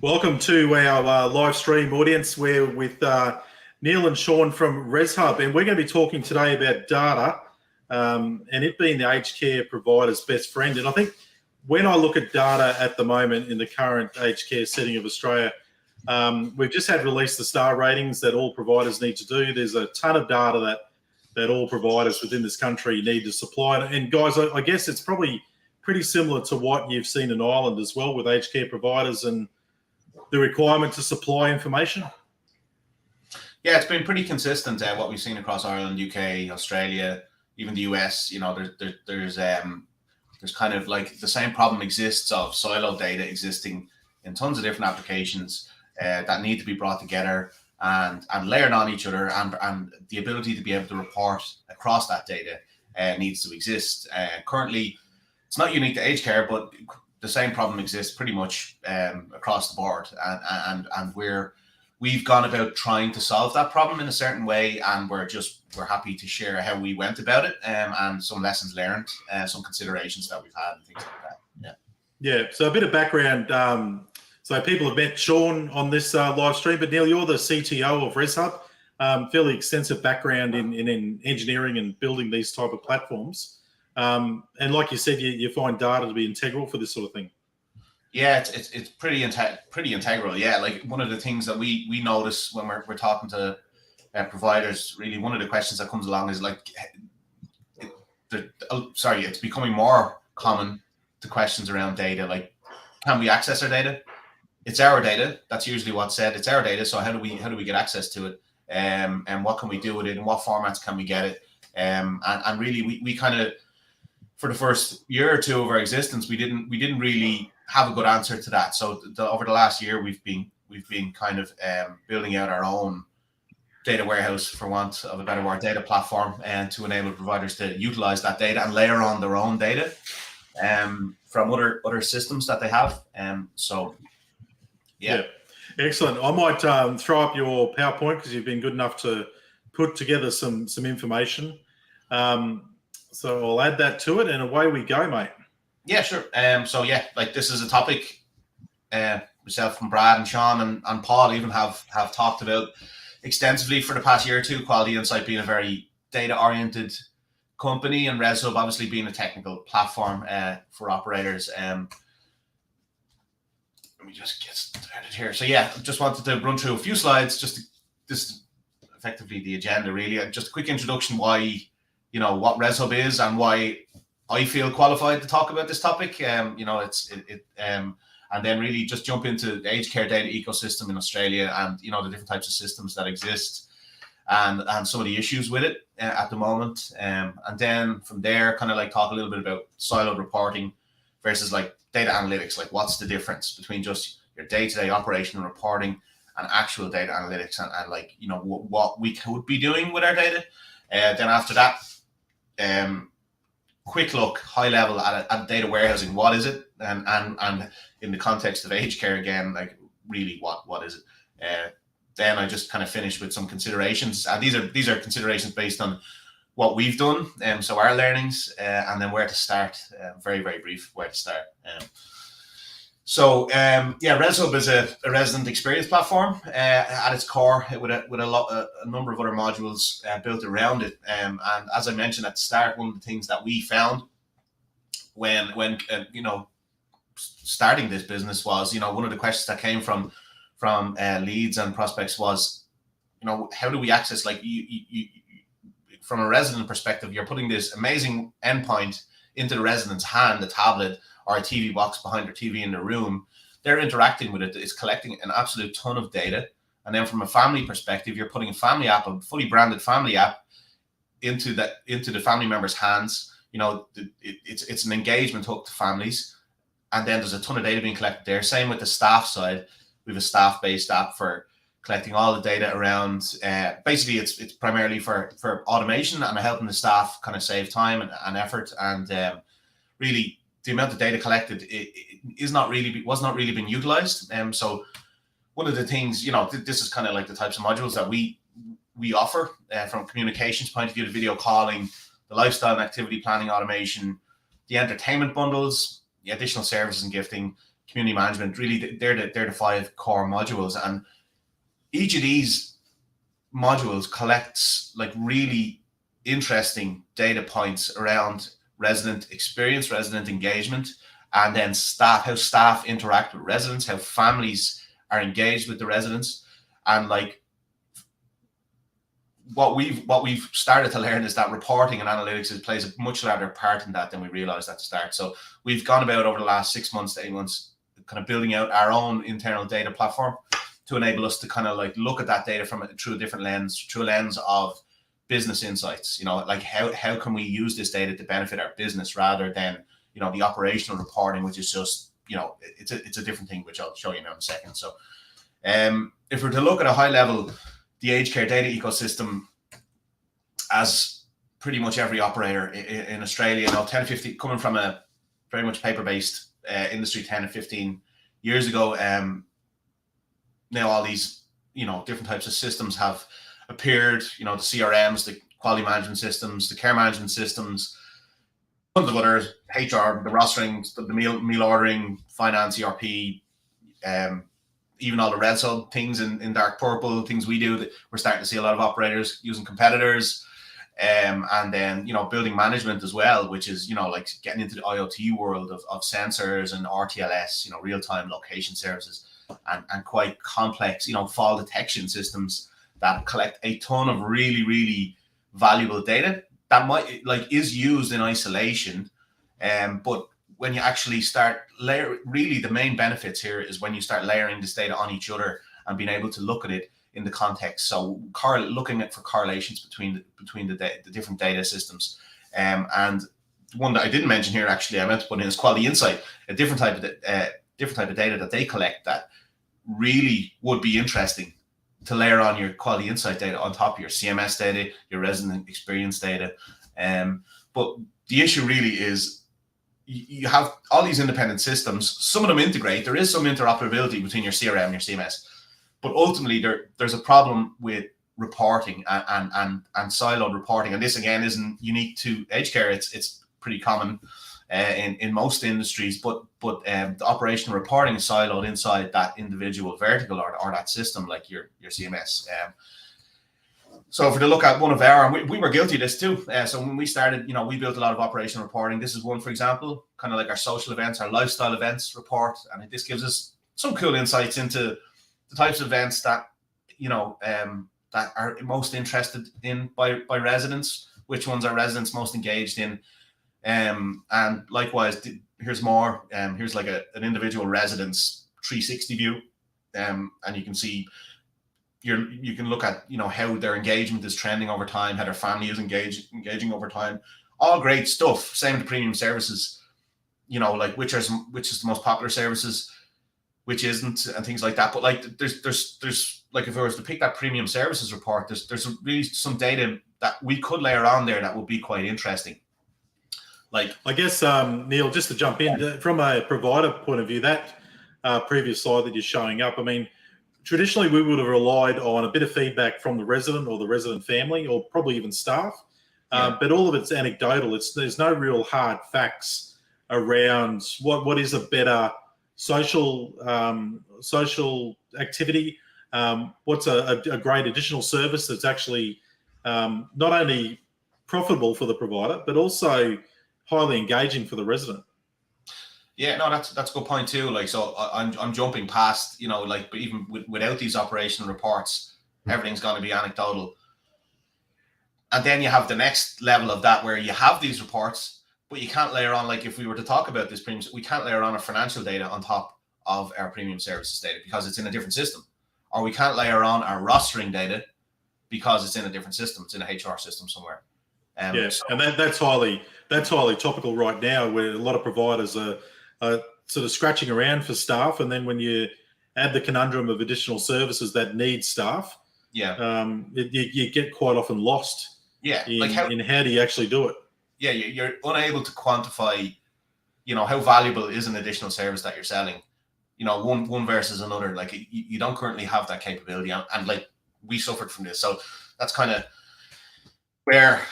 Welcome to our live stream audience. We're with Neil and Sean from ResHub, and we're going to be talking today about data and it being the aged care provider's best friend. And I think when I look at data at the moment in the current aged care setting of Australia, we've just had released the star ratings that all providers need to do. There's a ton of data that all providers within this country need to supply. And guys, I guess it's probably pretty similar to what you've seen in Ireland as well with aged care providers and the requirement to supply information. Yeah, it's been pretty consistent. What we've seen across Ireland, UK, Australia, even the US. You know, there's kind of like the same problem exists of siloed data existing in tons of different applications that need to be brought together and layered on each other, and the ability to be able to report across that data needs to exist. Currently, it's not unique to aged care, but the same problem exists pretty much across the board, and we've gone about trying to solve that problem in a certain way, and we're happy to share how we went about it and some lessons learned, some considerations that we've had and things like that. Yeah. So a bit of background. So people have met Sean on this live stream, but Neil, you're the CTO of ResHub. Fairly extensive background in engineering and building these type of platforms. And like you said, you find data to be integral for this sort of thing. Yeah, it's pretty integral. Yeah, like one of the things that we notice when we're talking to providers, really one of the questions that comes along is like, it's becoming more common to questions around data. Like, can we access our data? It's our data. That's usually what's said. It's our data. So how do we get access to it? And what can we do with it? In what formats can we get it? And really, we kind of, for the first year or two of our existence, we didn't really have a good answer to that. So over the last year, we've been kind of building out our own data warehouse, for want of a better word, data platform, and to enable providers to utilize that data and layer on their own data from other systems that they have. So yeah. Excellent. I might throw up your PowerPoint because you've been good enough to put together some information. So I'll add that to it, and away we go, mate. Yeah, sure. So yeah, like this is a topic myself and Brad and Sean and Paul even have talked about extensively for the past year or two. Quality Insite being a very data-oriented company, and ResHub obviously being a technical platform for operators. Let me just get started here. So yeah, just wanted to run through a few slides, this effectively the agenda really. Just a quick introduction why, what ResHub is and why I feel qualified to talk about this topic. And then really just jump into the aged care data ecosystem in Australia and, the different types of systems that exist and some of the issues with it at the moment. And then from there, kind of like talk a little bit about siloed reporting versus like data analytics. Like what's the difference between just your day-to-day operational reporting and actual data analytics and like, what we could be doing with our data. Then after that, quick look, high level at data warehousing. What is it? And in the context of aged care again, like really what is it? Then I just kind of finish with some considerations. These are considerations based on what we've done. So our learnings and then where to start. Very, very brief where to start. ResHub is a resident experience platform at its core with a number of other modules built around it. And as I mentioned at the start, one of the things that we found when starting this business was, one of the questions that came from leads and prospects was, how do we access, like you from a resident perspective, you're putting this amazing endpoint into the resident's hand, a tablet or a TV box behind their TV in the room. They're interacting with it. It's collecting an absolute ton of data. And then from a family perspective, you're putting a family app, a fully branded family app into the family member's hands. It's an engagement hook to families. And then there's a ton of data being collected there. Same with the staff side. We have a staff-based app for collecting all the data around. Basically, it's primarily for automation and helping the staff kind of save time and effort. And really, the amount of data collected was not really being utilized. So one of the things, this is kind of like the types of modules that we offer from communications point of view, the video calling, the lifestyle and activity planning automation, the entertainment bundles, the additional services and gifting, community management. Really, they're the 5 core modules, and each of these modules collects like really interesting data points around resident experience, resident engagement, and then how staff interact with residents, how families are engaged with the residents. And like what we've started to learn is that reporting and analytics plays a much larger part in that than we realized at the start. So we've gone about over the last 6 months to 8 months kind of building out our own internal data platform to enable us to kind of like look at that data through a different lens, through a lens of business insights. Like how can we use this data to benefit our business rather than the operational reporting, which is just it's a different thing, which I'll show you now in a second. So if we're to look at a high level, the aged care data ecosystem, as pretty much every operator in Australia, 10 to 15, coming from a very much paper-based industry 10 to 15 years ago, now all these different types of systems have appeared. The CRMs, the quality management systems, the care management systems, tons of other HR, the rostering, the meal ordering, finance, ERP, even all the ResHub things in dark purple, things we do, that we're starting to see a lot of operators using competitors. And then, building management as well, which is, like getting into the IoT world of sensors and RTLS, real-time location services, and quite complex, fall detection systems that collect a ton of really, really valuable data that is used in isolation. But when you actually start really the main benefits here is when you start layering this data on each other and being able to look at it in the context. So looking for correlations between the different data systems. And one that I didn't mention here, actually, I meant to put in is Quality Insight, a different type of data that they collect that really would be interesting to layer on your Quality Insight data on top of your CMS data, your resident experience data. But the issue really is you have all these independent systems. Some of them integrate. There is some interoperability between your CRM and your CMS. But ultimately, there's a problem with reporting and siloed reporting. And this, again, isn't unique to aged care. It's pretty common in most industries. But the operational reporting is siloed inside that individual vertical or that system, like your CMS. So if we look at one of our, and we were guilty of this too. So when we started, we built a lot of operational reporting. This is one, for example, kind of like our social events, our lifestyle events report. And this gives us some cool insights into the types of events that that are most interested in by residents, which ones are residents most engaged in, and likewise, here's more. Here's like an individual resident's 360 view, and you can see you can look at how their engagement is trending over time, how their family is engaging over time. All great stuff. Same with premium services, like which is the most popular services, which isn't, and things like that. But like there's like, if I was to pick that premium services report, there's really some data that we could layer on there that would be quite interesting. Like, I guess, Neil, just to jump in, from a provider point of view, that previous slide that you're showing up, I mean, traditionally we would have relied on a bit of feedback from the resident or the resident family, or probably even staff. But all of it's anecdotal. There's no real hard facts around what is a better social activity. What's a great additional service that's actually not only profitable for the provider, but also highly engaging for the resident. Yeah, no, that's a good point too. Like, so I'm jumping past, but even without these operational reports, everything's going to be anecdotal. And then you have the next level of that where you have these reports, but you can't layer on, like if we were to talk about this premium, we can't layer on our financial data on top of our premium services data because it's in a different system. Or we can't layer on our rostering data because it's in a different system. It's in a HR system somewhere. Yes, and that's highly topical right now, where a lot of providers are sort of scratching around for staff, and then when you add the conundrum of additional services that need staff, you get quite often lost. Yeah, in how do you actually do it? Yeah, you're unable to quantify, how valuable is an additional service that you're selling. One versus another. Like you don't currently have that capability, and like we suffered from this. So that's kind of where,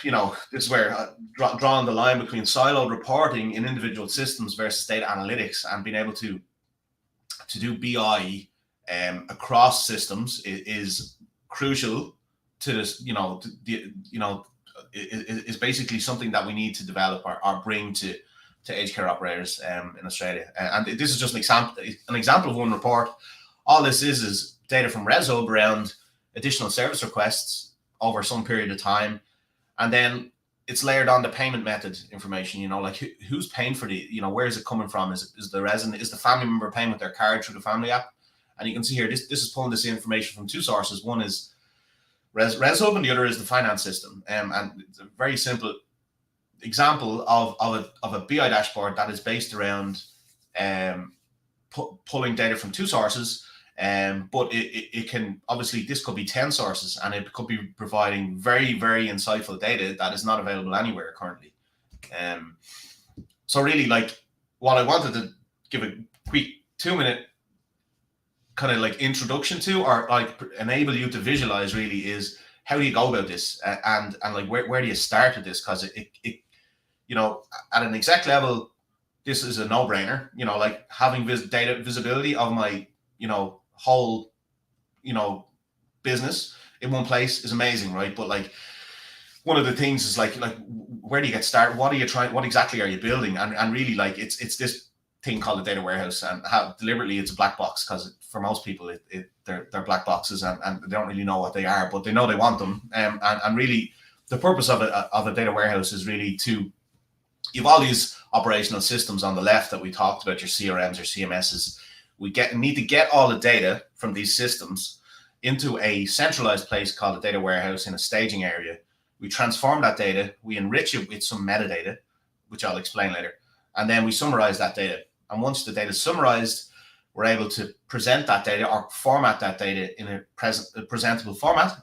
this is where drawing the line between siloed reporting in individual systems versus data analytics, and being able to to do BI across systems is crucial to this, is basically something that we need to develop or bring to aged care operators in Australia. And this is just an example of one report. All this is data from ResHub around additional service requests over some period of time, and then it's layered on the payment method information. Like who's paying for where is it coming from? Is the resident, is the family member paying with their card through the family app? And you can see here, this is pulling this information from two sources. One is ResHub, and the other is the finance system. And it's a very simple example of a BI dashboard that is based around pulling data from two sources. But it can, obviously, this could be 10 sources, and it could be providing very, very insightful data that is not available anywhere currently. So really, like, what I wanted to give a quick 2-minute kind of like introduction to, or like enable you to visualize, really, is how do you go about this, and like where do you start with this? Because it at an exec level, this is a no-brainer. Like having data visibility of my whole business in one place is amazing, right? But like one of the things is like where do you get started? What are you trying? What exactly are you building? And really, like it's this thing called a data warehouse, and how deliberately it's a black box, because for most people they're black boxes, and they don't really know what they are, but they know they want them. And really the purpose of a data warehouse is really to, you have all these operational systems on the left that we talked about, your CRMs, your CMSs. We need to get all the data from these systems into a centralized place called a data warehouse in a staging area. We transform that data, we enrich it with some metadata, which I'll explain later, and then we summarize that data. And once the data is summarized, we're able to present that data or format that data in a presentable format,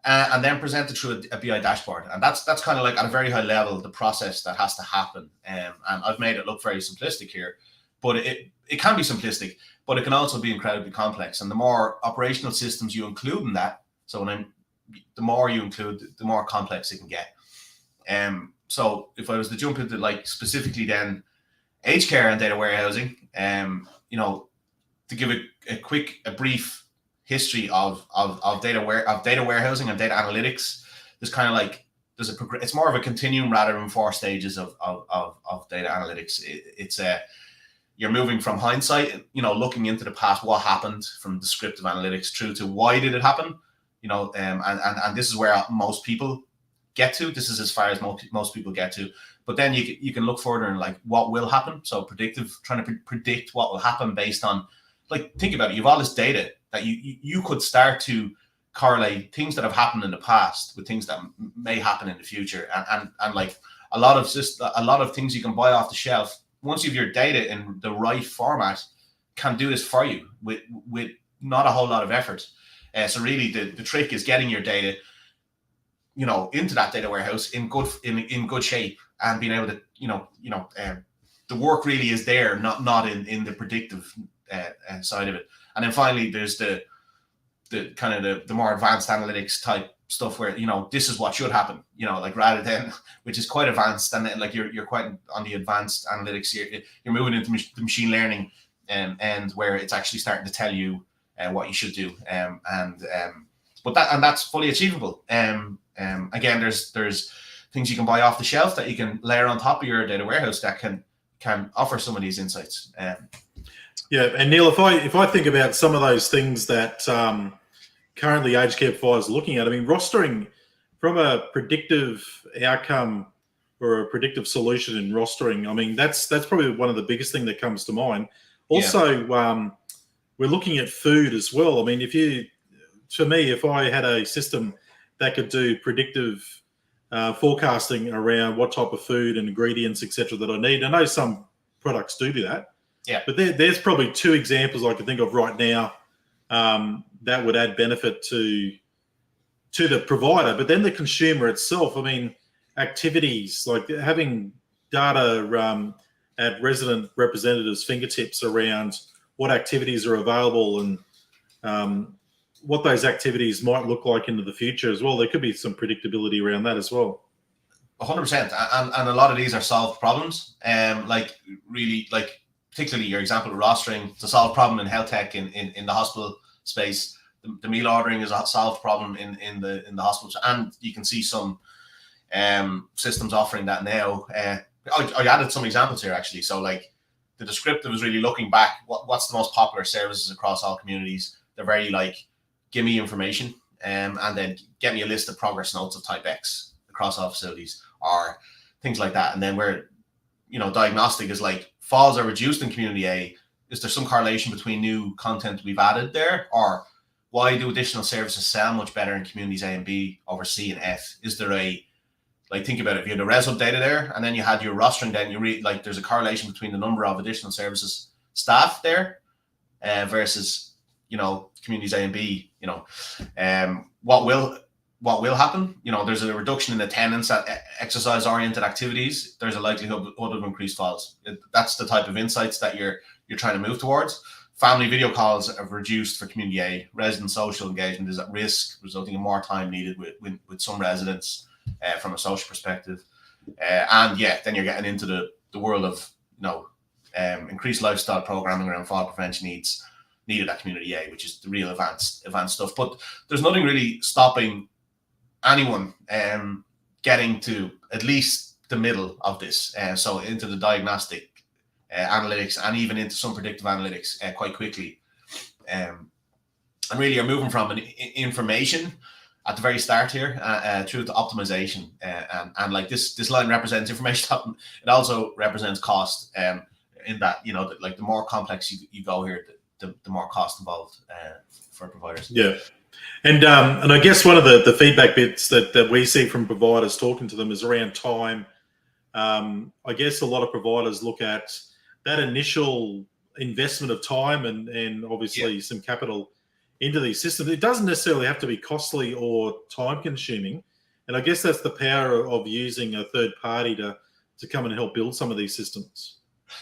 and then present it through a BI dashboard. And that's kind of like, at a very high level, the process that has to happen. And I've made it look very simplistic here, but it can be simplistic, but it can also be incredibly complex. And the more operational systems you include in that, the more you include, the more complex it can get. So if I was to jump into like specifically then aged care and data warehousing, to give a brief history of data warehousing and data analytics, there's kind of like it's more of a continuum rather than 4 stages of data analytics. It's you're moving from hindsight, looking into the past, what happened, from descriptive analytics through to why did it happen, and this is where most people get to. This is as far as most people get to. But then you can look further and like what will happen. So predictive, trying to predict what will happen based on, like, think about it. You have all this data that you could start to correlate things that have happened in the past with things that may happen in the future, and like a lot of things you can buy off the shelf. Once you have your data in the right format, can do this for you with not a whole lot of effort. So really, the trick is getting your data, into that data warehouse in good shape, and being able to, the work really is there, not in the predictive side of it. And then finally, there's the kind of the more advanced analytics type stuff where this is what should happen, like, rather than, which is quite advanced, and like you're quite on the advanced analytics here. You're moving into the machine learning and where it's actually starting to tell you what you should do, but that's fully achievable. Again, there's things you can buy off the shelf that you can layer on top of your data warehouse that can offer some of these insights. Yeah, and Neil, if I think about some of those things that currently aged care providers are looking at, I mean, rostering from a predictive outcome or a predictive solution in rostering, I mean, that's probably one of the biggest thing that comes to mind. Also, we're looking at food as well. I mean, if I had a system that could do predictive forecasting around what type of food and ingredients, etc., that I need. I know some products do that. Yeah. But there's probably 2 examples I can think of right now that would add benefit to the provider. But then the consumer itself, I mean, activities, like having data at resident representatives' fingertips around what activities are available and what those activities might look like into the future as well. There could be some predictability around that as well. 100%. And a lot of these are solved problems. Like, really, like, particularly your example of rostering, to solve problem in health tech in the hospital space. The meal ordering is a solved problem in the hospitals, and you can see some systems offering that now. I added some examples here actually. So like the descriptive is really looking back, what's the most popular services across all communities. They're very like, give me information, and then get me a list of progress notes of type X across all facilities, or things like that. And then where, you know, diagnostic is like, falls are reduced in community A. Is there some correlation between new content we've added there, or why do additional services sell much better in communities A and B over C and F? Is there a, like, think about it, if you had the ResHub data there and then you had your rostering, then you read like there's a correlation between the number of additional services staff there versus, you know, communities A and B. You know, what will happen? You know, there's a reduction in attendance at exercise oriented activities. There's a likelihood of increased falls. That's the type of insights that you're trying to move towards. Family video calls have reduced for community A. Resident social engagement is at risk, resulting in more time needed with some residents from a social perspective. And yeah, then you're getting into the world of, you know, increased lifestyle programming around fall prevention needs needed at community A, which is the real advanced stuff. But there's nothing really stopping anyone getting to at least the middle of this, so into the diagnostic analytics and even into some predictive analytics quite quickly. And really, you're moving from an information at the very start here through to optimization, and like this line represents information. It also represents cost, in that, you know, like the more complex you go here, the more cost involved for providers. Yeah. And I guess one of the feedback bits that we see from providers talking to them is around time. I guess a lot of providers look at that initial investment of time and obviously some capital into these systems. It doesn't necessarily have to be costly or time consuming. And I guess that's the power of using a third party to come and help build some of these systems.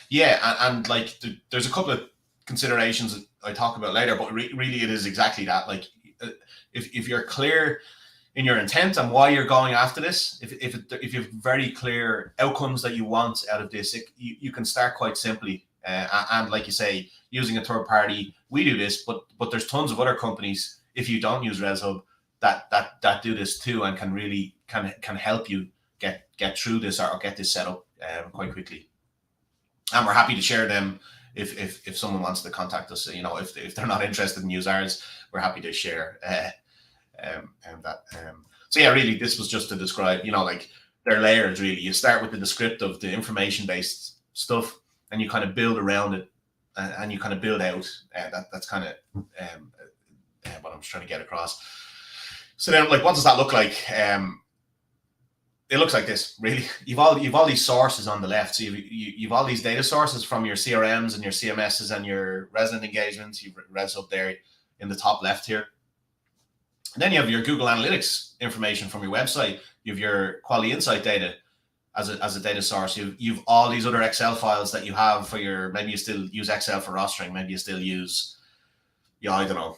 Yeah, and like there's a couple of considerations that I talk about later, but really it is exactly that. Like, if you're clear in your intent and why you're going after this, if you have very clear outcomes that you want out of this, you can start quite simply. And like you say, using a third party, we do this, but there's tons of other companies, if you don't use ResHub, that do this too, and can really can help you get through this or get this set up quite quickly. And we're happy to share them if someone wants to contact us. You know, if they're not interested in use ours, we're happy to share that. So yeah, really, this was just to describe, you know, like their layers. Really, you start with the descriptive, the information-based stuff, and you kind of build around it, and you kind of build out. That's kind of what I'm trying to get across. So then, like, what does that look like? It looks like this, really. You've all these sources on the left. So you've all these data sources from your CRMs and your CMSs and your resident engagements. You've ResHub there in the top left here. And then you have your Google Analytics information from your website. You have your Quality Insight data as a data source. You've all these other Excel files that you have for your, maybe you still use Excel for rostering. Maybe you still use, I don't know,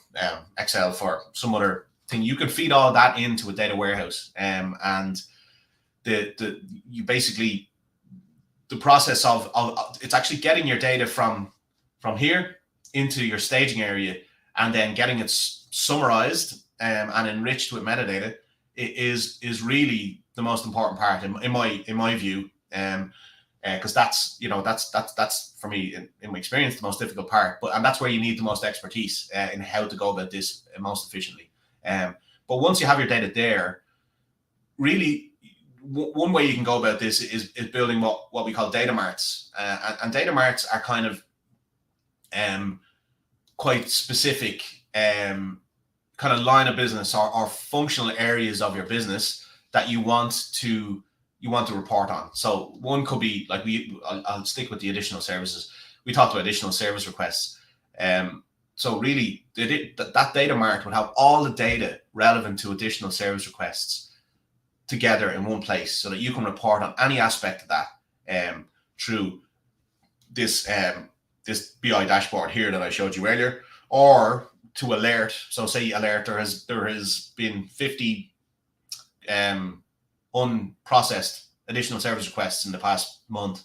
Excel for some other thing. You can feed all that into a data warehouse, and you basically, the process of it's actually getting your data from here into your staging area, and then getting it summarized and enriched with metadata is really the most important part in my view, because that's for me in my experience the most difficult part. And that's where you need the most expertise in how to go about this most efficiently. But once you have your data there, really, one way you can go about this is building what we call data marts, and data marts are kind of quite specific kind of line of business or functional areas of your business that you want to report on. So one could be like, I'll stick with the additional services. We talked about additional service requests. So really, that data mart would have all the data relevant to additional service requests together in one place, so that you can report on any aspect of that through this BI dashboard here that I showed you earlier, or to alert. So say alert, there has been 50 unprocessed additional service requests in the past month.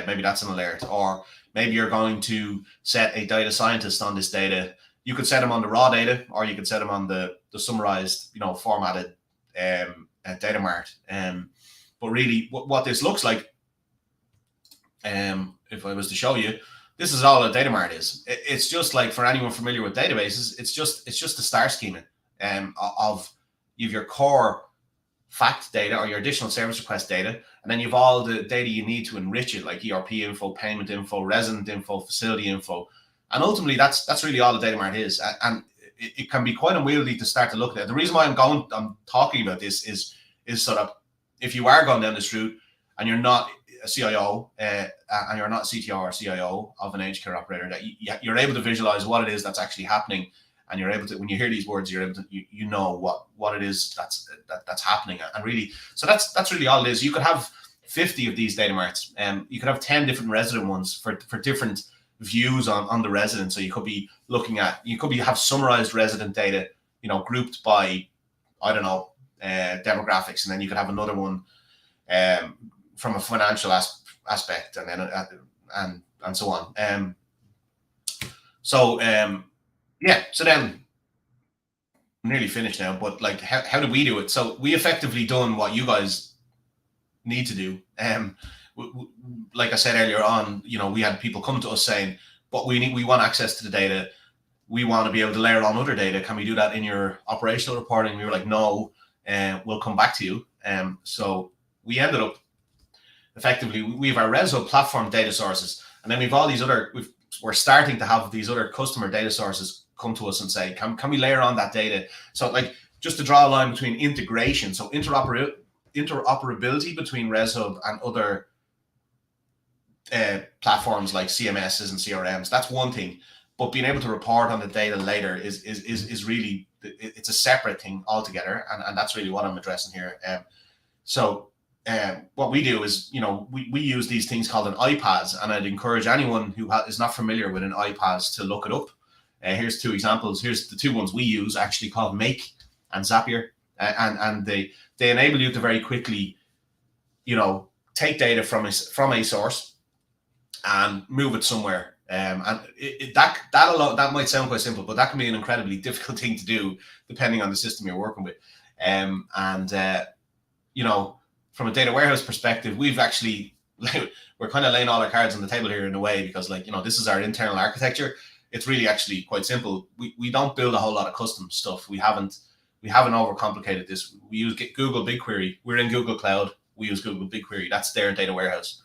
Maybe that's an alert. Or maybe you're going to set a data scientist on this data. You could set them on the raw data, or you could set them on the summarized, formatted data mart. But really, what this looks like, if I was to show you, this is all a data mart is. It's just like, for anyone familiar with databases, it's just a star schema of you have your core fact data or your additional service request data, and then you've all the data you need to enrich it, like ERP info, payment info, resident info, facility info, and ultimately that's really all the data mart is. And it can be quite unwieldy to start to look at it. The reason why I'm talking about this is sort of, if you are going down this route and you're not a CIO and you're not CTO or CIO of an aged care operator, that you're able to visualize what it is that's actually happening, and you're able to, when you hear these words, you're able to you know what it is that's happening. And really, so that's really all it is. You could have 50 of these data marts, you could have 10 different resident ones for different views on the resident. So you could be looking at, have summarized resident data, grouped by, I don't know, demographics, and then you could have another one from a financial aspect, and then and so on. So then I'm nearly finished now, but like, how do we do it? So we effectively done what you guys need to do. Like I said earlier on, we had people come to us saying, but we want access to the data. We want to be able to layer on other data. Can we do that in your operational reporting? We were like, no, we'll come back to you. So we ended up, effectively, we have our ResHub platform data sources, and then we've all these other, we're starting to have these other customer data sources come to us and say, can we layer on that data? So like, just to draw a line between integration, so interoperability between ResHub and other platforms like CMSs and CRMs, that's one thing. But being able to report on the data later is really, it's a separate thing altogether, and that's really what I'm addressing here. What we do is, we use these things called an iPaaS, and I'd encourage anyone who is not familiar with an iPaaS to look it up. Here's two examples. Here's the two ones we use, actually, called Make and Zapier, and they enable you to very quickly, take data from a source and move it somewhere. And that might sound quite simple, but that can be an incredibly difficult thing to do depending on the system you're working with. From a data warehouse perspective, we've actually, we're kind of laying all our cards on the table here in a way, because this is our internal architecture. It's really actually quite simple. We don't build a whole lot of custom stuff. We haven't overcomplicated this. We use Google BigQuery. We're in Google Cloud. We use Google BigQuery. That's their data warehouse.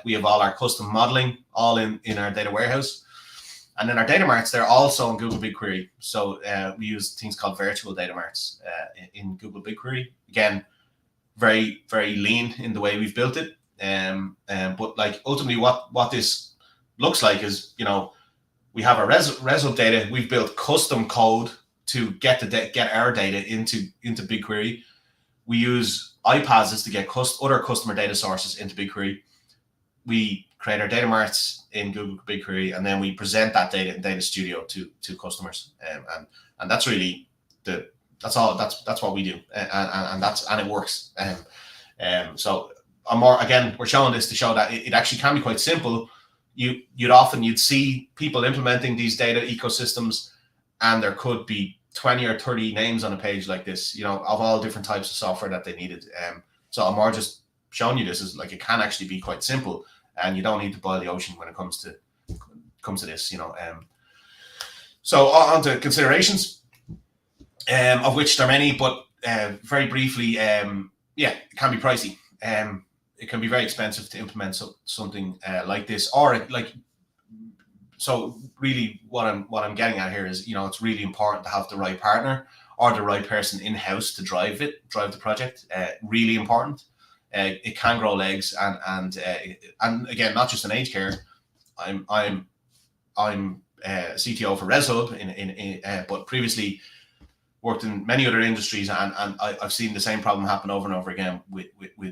We have all our custom modeling all in our data warehouse. And then our data marts, they're also in Google BigQuery. So we use things called virtual data marts in Google BigQuery. Again, very, very lean in the way we've built it. But like, ultimately what this looks like is, we have our ResHub data. We've built custom code to get our data into BigQuery. We use iPaaS to get other customer data sources into BigQuery. We create our data marts in Google BigQuery, and then we present that data in Data Studio to customers. And that's really that's what we do, and it works. So we're showing this to show that it actually can be quite simple. You'd see people implementing these data ecosystems, and there could be 20 or 30 names on a page like this, of all different types of software that they needed. So I'm more just showing you this is like, it can actually be quite simple, and you don't need to boil the ocean when it comes to this. So on to considerations, of which there are many, but very briefly, it can be pricey. It can be very expensive to implement something like this, so really what I'm getting at here is, it's really important to have the right partner or the right person in-house to drive the project. Really important. It can grow legs, and again, not just in aged care. I'm CTO for ResHub, but previously worked in many other industries, and I've seen the same problem happen over and over again with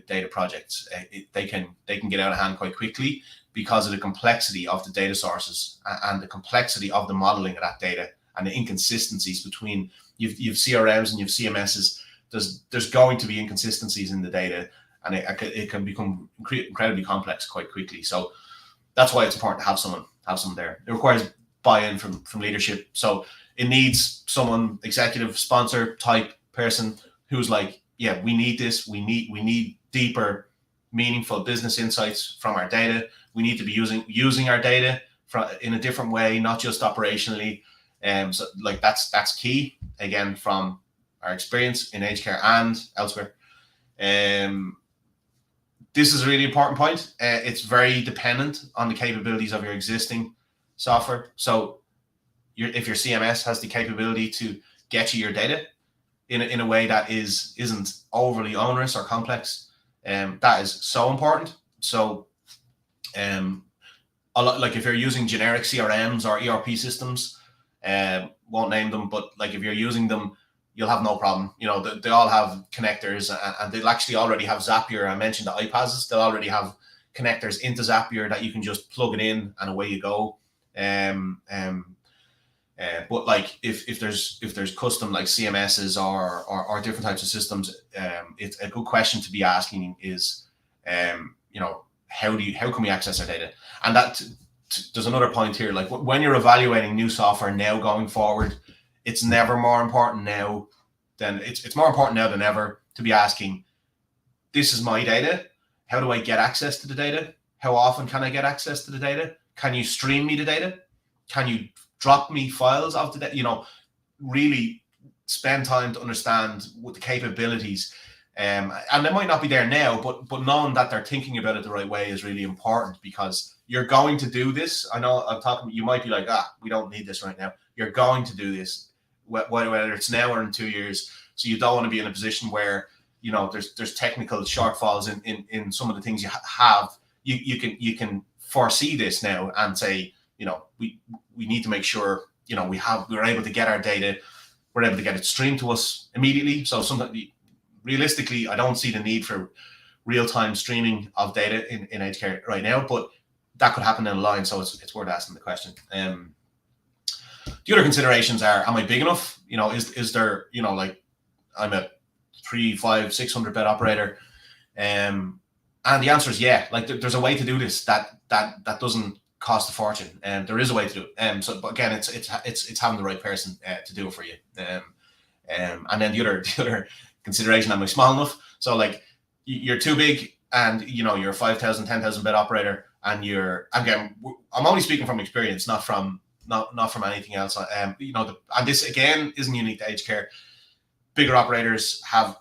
data projects. They can get out of hand quite quickly because of the complexity of the data sources and the complexity of the modeling of that data, and the inconsistencies between you've CRMs and you've CMSs. There's going to be inconsistencies in the data, and it can become incredibly complex quite quickly. So that's why it's important to have someone there. It requires buy-in from leadership. So it needs someone, executive sponsor type person, who's like, yeah, we need this. We need deeper, meaningful business insights from our data. We need to be using our data in a different way, not just operationally. So like that's key, again, from our experience in aged care and elsewhere. This is a really important point. It's very dependent on the capabilities of your existing software. So if your CMS has the capability to get you your data in a way that isn't overly onerous or complex, that is so important. So a lot, like if you're using generic CRMs or ERP systems, won't name them, but like if you're using them, you'll have no problem. You know, they all have connectors, and they'll actually already have Zapier. I mentioned the iPaaS, they'll already have connectors into Zapier that you can just plug it in and away you go. But like if there's custom like CMSs or different types of systems, it's a good question to be asking is, you know, how can we access our data? And that there's another point here, like when you're evaluating new software now going forward, it's never more important now than it's more important now than ever to be asking, this is my data. How do I get access to the data? How often can I get access to the data? Can you stream me the data? Can you drop me files of the data? You know, really spend time to understand what the capabilities, and they might not be there now, but knowing that they're thinking about it the right way is really important, because you're going to do this. I know I'm talking, you might be like, we don't need this right now. You're going to do this, whether it's now or in 2 years. So you don't want to be in a position where, you know, there's technical shortfalls in some of the things you have. You can foresee this now and say, you know, we need to make sure, you know, we're able to get our data, we're able to get it streamed to us immediately. So realistically, I don't see the need for real-time streaming of data in aged care right now, but that could happen down the line. So it's worth asking the question. The other considerations are, am I big enough? You know, is there, you know, like I'm a 300, 500, 600 bed operator. And the answer is yeah. Like there's a way to do this that doesn't cost a fortune. And there is a way to do it. So, but again, it's having the right person to do it for you. And then the other consideration, am I small enough? So like you're too big, and you know you're a 5,000, 10,000 bed operator, and I'm only speaking from experience, not from anything else. You know, and this again isn't unique to aged care. Bigger operators have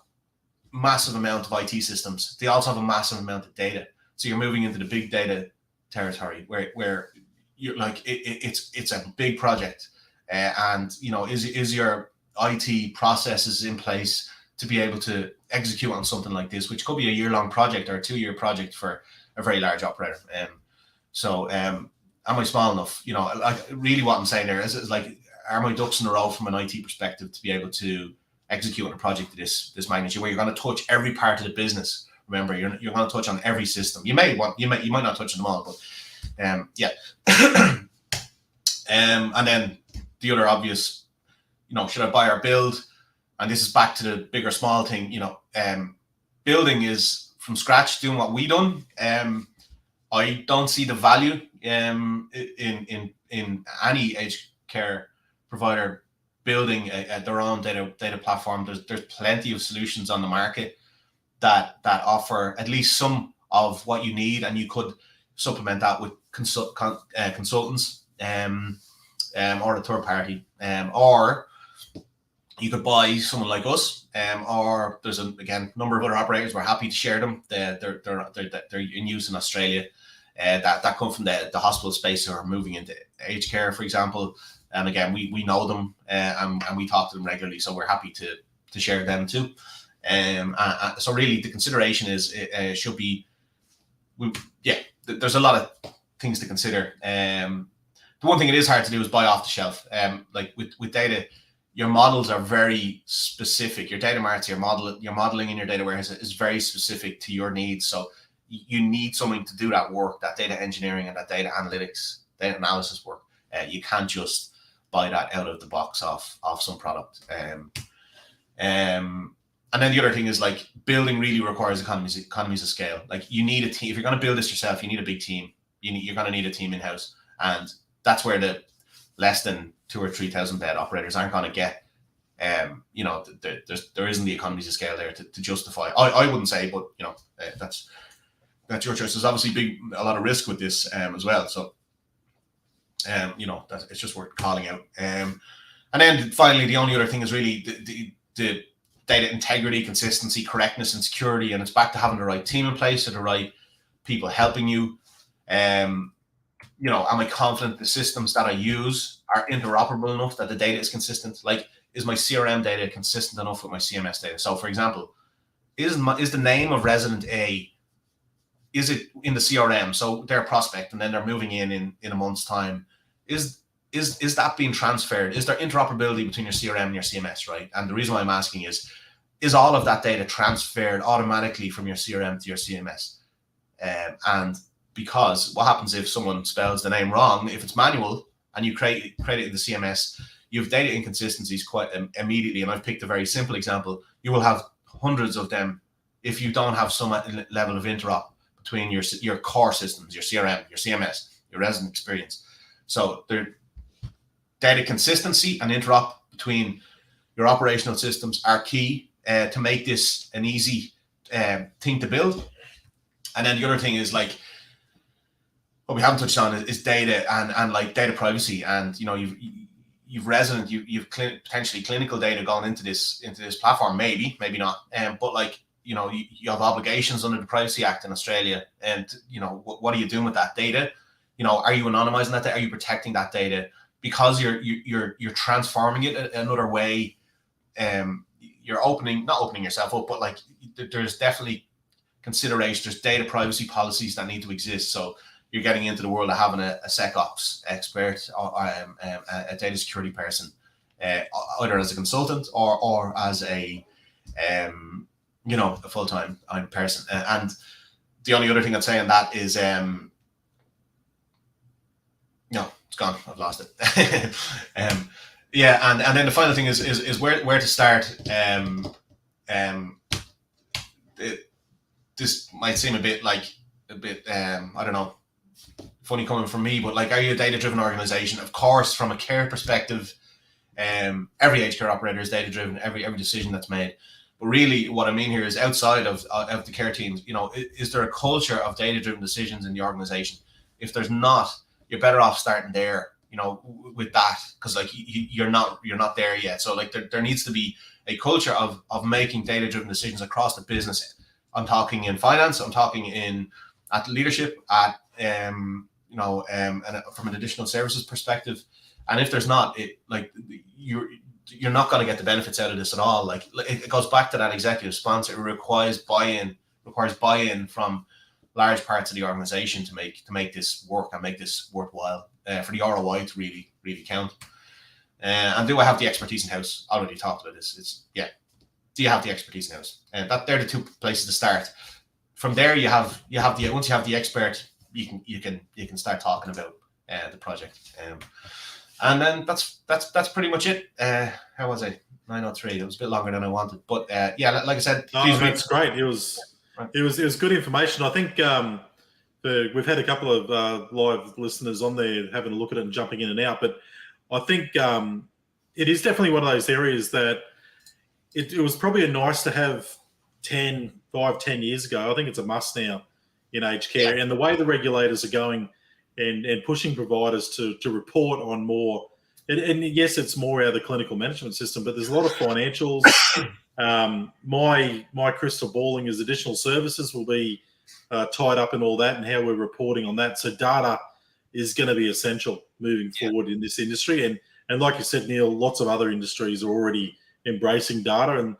massive amount of IT systems. They also have a massive amount of data. So you're moving into the big data territory where you're like it's a big project, and you know is your IT processes in place to be able to execute on something like this, which could be a year-long project or a 2-year project for a very large operator. Am I small enough? You know, like really what I'm saying there is like, are my ducks in a row from an IT perspective to be able to execute on a project of this magnitude, where you're going to touch every part of the business. Remember, you're going to touch on every system. You might not touch on them all, but yeah. And then the other obvious, you know, should I buy or build? And this is back to the big or small thing. You know, building is from scratch, doing what we done. I don't see the value in any aged care provider building their own data platform. There's plenty of solutions on the market that offer at least some of what you need, and you could supplement that with consultants or a third party, or you could buy someone like us, or there's a number of other operators. We're happy to share them. They're in use in Australia. That come from the hospital space, who are moving into aged care, for example. And again, we know them, and we talk to them regularly, so we're happy to share them too. So really, the consideration is should be, there's a lot of things to consider. The one thing it is hard to do is buy off the shelf. Like with data, your models are very specific. Your data marts, your modeling in your data warehouse is very specific to your needs. So you need someone to do that work, that data engineering and that data analytics, data analysis work. You can't just buy that out of the box off some product. And then the other thing is, like, building really requires economies of scale. Like, you need a team. If you're going to build this yourself, you need a big team. you're going to need a team in house, and that's where the less than 2,000 or 3,000 bed operators aren't going to get. There isn't the economies of scale there to justify. I wouldn't say, but that's your choice. There's obviously a lot of risk with this as well. So that it's just worth calling out. And then finally, the only other thing is really the data integrity, consistency, correctness, and security. And it's back to having the right team in place or the right people helping you. Am I confident the systems that I use are interoperable enough that the data is consistent? Like, is my CRM data consistent enough with my CMS data? So, for example, is the name of resident A, is it in the CRM? So they're a prospect and then they're moving in a month's time. Is that being transferred? Is there interoperability between your CRM and your CMS, right? And the reason why I'm asking is all of that data transferred automatically from your CRM to your CMS? And because what happens if someone spells the name wrong, if it's manual and you create it in the CMS, you have data inconsistencies quite immediately. And I've picked a very simple example. You will have hundreds of them if you don't have some level of interop between your core systems, your CRM, your CMS, your resident experience. So there, data consistency and interop between your operational systems are key to make this an easy thing to build. And then the other thing is like what we haven't touched on is data and like data privacy. And you've resident, you've potentially clinical data going into this platform, maybe not. But like you have obligations under the Privacy Act in Australia, and what are you doing with that data? Are you anonymizing that data? Are you protecting that data? Because you're transforming it another way. You're not opening yourself up, but like there's definitely consideration. There's data privacy policies that need to exist. So you're getting into the world of having a SecOps expert or a data security person, either as a consultant or as a full-time person. And the only other thing I'd say on that is no, it's gone. I've lost it. And then the final thing is where to start. This might seem a bit I don't know, funny coming from me, but like, are you a data-driven organization? Of course, from a care perspective, every aged care operator is data-driven. Every decision that's made. But really, what I mean here is outside of the care teams. Is there a culture of data-driven decisions in the organization? If there's not, you're better off starting there, with that, because like you're not there yet. So like there needs to be a culture of making data-driven decisions across the business. I'm talking in finance. I'm talking at leadership, and from an additional services perspective. And if there's not, you're not going to get the benefits out of this at all. Like it goes back to that executive sponsor. It requires buy-in from large parts of the organization to make this work and make this worthwhile for the ROI to really, really count. And do I have the expertise in house? I already talked about this. Do you have the expertise in house? And they're the two places to start. From there, once you have the expert, you can start talking about the project. And then that's pretty much it. How was I? 9:03. It was a bit longer than I wanted, but like I said, that's great. It was good information. I think we've had a couple of live listeners on there having a look at it and jumping in and out, but I think it is definitely one of those areas that it was probably a nice to have 10 years ago. I think it's a must now in aged care. And the way the regulators are going and pushing providers to report on more, and yes, it's more out of the clinical management system, but there's a lot of financials. My crystal balling is additional services will be tied up in all that and how we're reporting on that. So data is going to be essential moving forward in this industry. And like you said, Neil, lots of other industries are already embracing data, and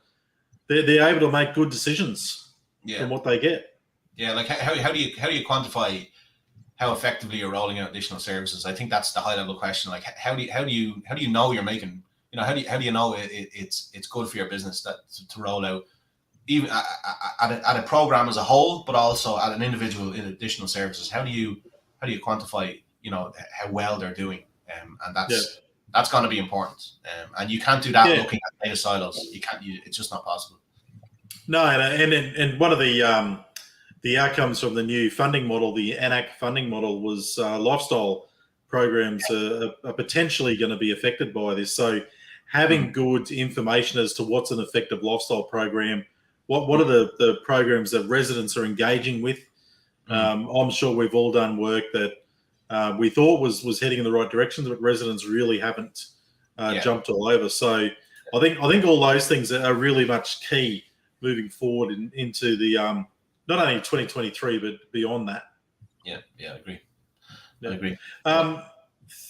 they're able to make good decisions from what they get. Yeah, like how do you quantify how effectively you're rolling out additional services? I think that's the high level question. Like how do you know you're making, how do you know it's good for your business to roll out even at a program as a whole, but also at an individual in additional services? How do you quantify how well they're doing? And that's going to be important. And you can't do that looking at data silos. You can't. It's just not possible. No, and one of the the outcomes from the new funding model, the ANAC funding model, was lifestyle programs are potentially going to be affected by this. So having good information as to what's an effective lifestyle program, what are the programs that residents are engaging with. I'm sure we've all done work that we thought was heading in the right direction, but residents really haven't jumped all over. So I think all those things are really much key moving forward into the not only 2023 but beyond that. Yeah, I agree. I agree.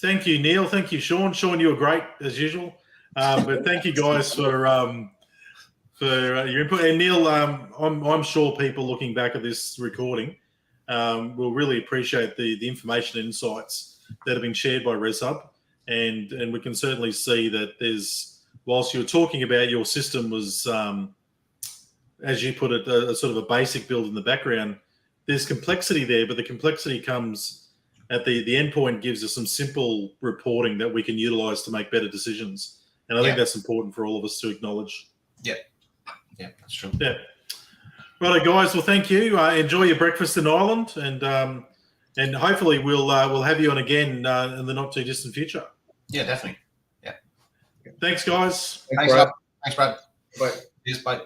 Thank you, Neil. Thank you, Sean. Sean, you were great as usual. But thank you guys for your input. And Neil, I'm sure people looking back at this recording will really appreciate the information and insights that have been shared by ResHub. And we can certainly see that whilst you were talking about your system was, as you put it, a sort of a basic build in the background, there's complexity there, but the complexity comes at the endpoint, gives us some simple reporting that we can utilize to make better decisions. And I think that's important for all of us to acknowledge. Yeah, that's true. Yeah. Right, guys. Well, thank you. Enjoy your breakfast in Ireland, and hopefully we'll have you on again in the not too distant future. Yeah, definitely. Yeah. Thanks, guys. Thanks, Brad. Bye. Cheers, bye.